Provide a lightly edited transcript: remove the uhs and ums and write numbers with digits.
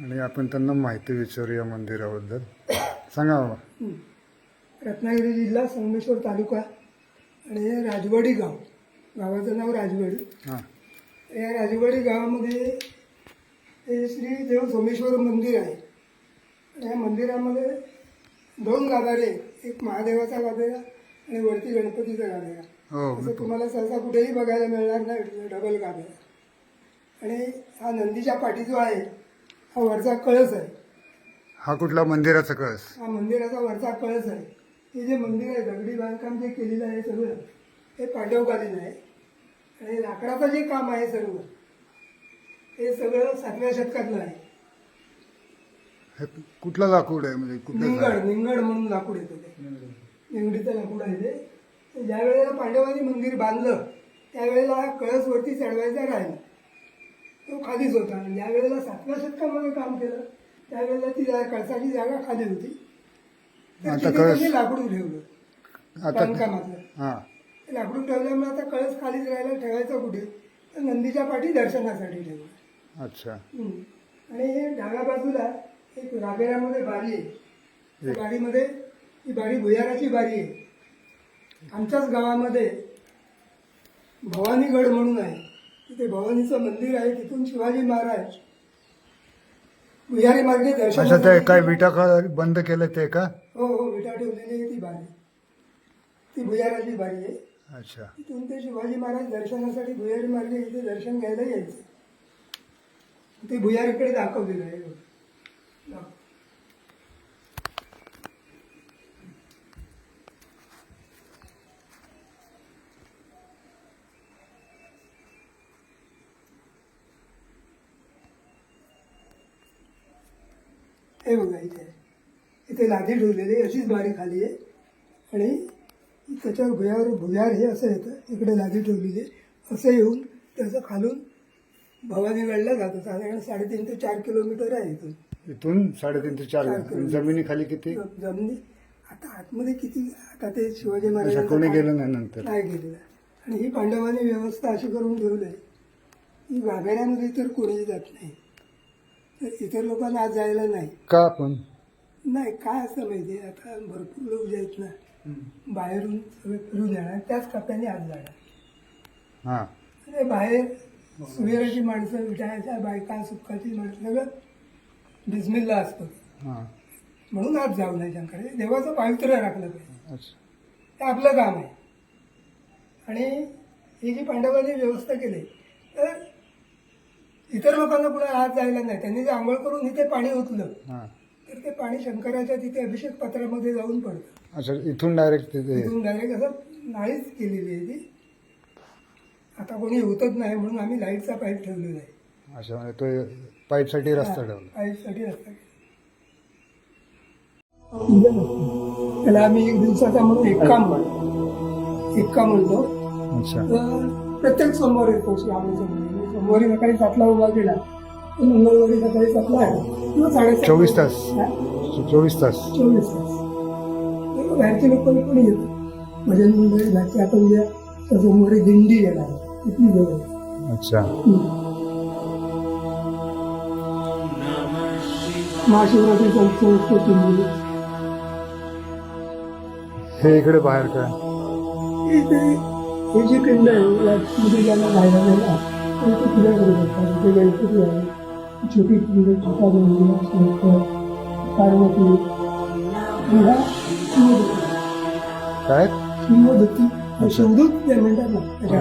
आणि आपण त्यांना माहिती विचारू या मंदिराबद्दल. सांगा बाबा. रत्नागिरी जिल्हा संगमेश्वर तालुका आणि हे राजवाडी गाव, गावाचं नाव राजवाडी. हां. या राजवाडी गावामध्ये हे श्री देव सोमेश्वर मंदिर आहे. या मंदिरामध्ये 2 गाभारे आहेत, एक महादेवाचा गाभारा आणि वरती गणपतीचा गाभारा. हो. असं तुम्हाला सहसा कुठेही बघायला मिळणार नाही, डबल गाभारा. आणि हा नंदीच्या पाठी जो आहे हा वरचा कळस आहे. हा कुठला मंदिराचा कळस? हा मंदिराचा वरचा कळस आहे. हे जे मंदिर आहे दगडी बांधकाम जे केलेलं आहे सगळं हे पांडवकालीन आहे. आणि लाकडाचं जे काम आहे सर्व हे सगळं 7व्या शतकातलं आहे. हे कुठला लाकूड आहे म्हणजे कुठलं? निंगड म्हणून लाकूड येतं ते. निंगडीचं लाकूड आहे ते. ज्या वेळेला पांडवांनी मंदिर बांधलं त्यावेळेला हा कळस वरती चढवायचा राहिला, तो खालीच होता. आणि ज्या वेळेला 7व्या शतकामध्ये काम केलं त्यावेळेला ती कळसाची जागा खाली होती. आता कळस लाकडू ठेवलं आता. बांधकामातलं. हां. लाकडून ठेवल्यामुळे आता कळस खालीच राहायला, ठेवायचं कुठे तर नंदीच्या पाठी दर्शनासाठी ठेवलं. अच्छा. आणि हे डाव्या बाजूला एक राबेऱ्यामध्ये बारी आहे. त्या बारीमध्ये ही बारी भुयाराची बारी आहे. आमच्याच गावामध्ये भवानीगड म्हणून आहे, तिथे भवानीचं मंदिर आहे. तिथून शिवाजी महाराज भुयारी मार्गे अच्छा. दर्शन. ते काय विटा बंद केलं ते का? हो हो, विटा ठेवलेली आहे ती बारी, ती भुयाराची बारी आहे. अच्छा. तिथून ते शिवाजी महाराज दर्शनासाठी भुयारी मार्गे इथे दर्शन घ्यायला यायचे. ते भुयारीकडे दाखवलेलं आहे. हे बघा इथे लादी ठेवलेली आहे, अशीच बारी खाली आहे. आणि त्याच्यावर भुयार हे असं येतं, इकडे लादी ठेवलेली आहे. असं येऊन त्याचं खालून भवानीगडला जातं. साधारण 3.5 ते 4 किलोमीटर आहे इथून. इथून 3.5 ते 4 जमिनीखाली किती? जमिनी आता आतमध्ये किती, आता ते शिवाजी कोणी महाराज गेलं नाही नंतर? नाही गेलेलं. आणि ही पांडवांनी व्यवस्था अशी करून ठेवली आहे की गाभाऱ्यामध्ये तर कोणीही जात नाही. तर इतर लोकांना आज जायला नाही का? पण नाही, काय असतं माहिती आहे, आता भरपूर लोक जे आहेत ना बाहेरून सगळे फिरून येणार, त्याच कप्प्याने आज जाणार. हां. आणि बाहेर सुवेराची माणसं, विटाळ्याच्या बायका, सुखाची माणसं सगळं बिझमिल्ला असतं. हां. म्हणून आज जाऊ नये त्यांकडे. देवाचं पावित्र्य राखलं पाहिजे, अच्छा. ते आपलं काम आहे. आणि ही जी पांडवांनी व्यवस्था केली तर इतर लोकांना पुढे आत जायला नाही. त्यांनी जर आंघोळ करून इथे पाणी ओतलं हां. तर ते पाणी शंकराच्या तिथे अभिषेक पत्रामध्ये जाऊन पडतं. अच्छा. इथून डायरेक्ट तिथे? इथून डायरेक्ट असं नाळीच केलेली आहे ती. आता कोणी होतच नाही म्हणून आम्ही लाईटचा पाईप ठेवलेला आहे. अच्छा. म्हणजे तो पाईपसाठी रस्ता ठेवला? पाईपसाठी रस्ता केला. त्याला आम्ही 1 दिवसाचा म्हणून एक्का म्हणतो. अच्छा. तर प्रत्येक सोमवारी येतो श्रावणाचा महिना. सोमवारी सकाळी 7ला उभा केला, मंगळवारी सकाळी 7ला आहे किंवा 7:30. 24 तास? 24 तास. 24 तास. बाहेरचे लोक पण येतात. भजन मंडळी बाहेरचे. आपण ज्या सोमवारी दिंडी येणार तिथली जवळ. अच्छा. महाशिवरात्रीचा उत्सव असतो 3 दिवस. हे इकडे बाहेर काय? इथे ही जी पिंड आहे यामध्ये ज्यांना राहायला गेला तर इथे पूजा करू शकतात. इथे गणपती आहे, छोटी पिंड, छोटा गणपती, पार्वती. आणि हा शिवदत्ती. काय? शिवदत्ती, शिवदूत जे म्हणतात ना त्याच्या